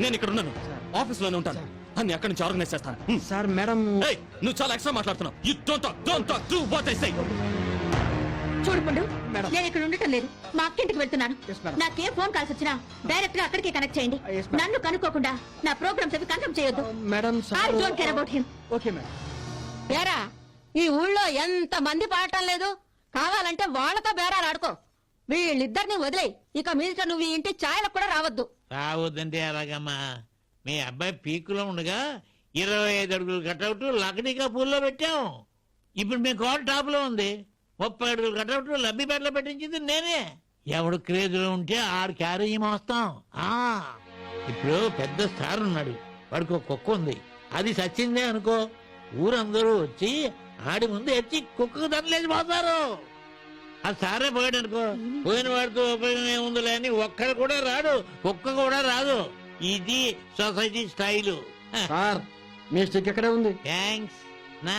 నేను ఇక్కడ ఉన్నాను, ఆఫీస్ లోనే ఉంటాను, అన్ని అక్కడి నుంచి ఆర్గనైజ్ చేస్తాను. సార్ మేడం నువ్వు చాలా ఎక్స్ట్రా మాట్లాడుతున్నావు. You don't talk do what I say. చూడు పండు, మేడం. నేను ఇక్కడ ఉండటం లేదు, మా అక్కింటికి వెళ్తున్నాను. Yes, madam. నాకే ఫోన్ కాల్స్ వచ్చినా డైరెక్ట్ గా అక్కడికి కనెక్ట్ చేయండి. Yes, madam. నన్ను కనుక్కోకుండా నా ప్రోగ్రామ్స్ అవి కన్ఫర్మ్ చేయొద్దు. Madam I don't care about him. Okay madam. Bearer, ఈ ఊళ్ళో ఎంత మంది పాడటం లేదు, కావాలంటే వాళ్ళతో బేరాలు ఆడుకో. వీళ్ళిద్దరిని వదిలేయి, ఇక మీదట నువ్వు ఈ ఇంటి ఛాయలకు కూడా రావద్దు. రావద్దంటే అలాగమ్మా. మీ అబ్బాయి పీకులో ఉండగా 25 అడుగులు కట్అవుట్ లక్డీకా పూల్లో పెట్టాం. ఇప్పుడు మీ కోట టాప్ లో ఉంది. 30 అడుగులు కట్అవుట్ లబ్బిపేటలో పెట్టించింది నేనే. ఎవడు క్రేజ్లో ఉంటే ఆడు క్యారీ మోస్తాం. ఇప్పుడు పెద్ద స్టార్ ఉన్నాడు, వాడికి ఒక కుక్క ఉంది. అది సచ్చిందే అనుకో, ఊరందరూ వచ్చి ఆడి ముందు ఎచ్చి కుక్కకు దండలేసి పోతారు. ఆ సారే పోయాడు అనుకో, పోయిన వాడితో ఉపయోగం ఏముందిలే అని ఒక్కడు కూడా రాడు, కుక్క కూడా రాదు. ఇది సొసైటీ స్టైలు. సార్ మీ స్టిక్ ఎక్కడే ఉంది? థ్యాంక్స్ నా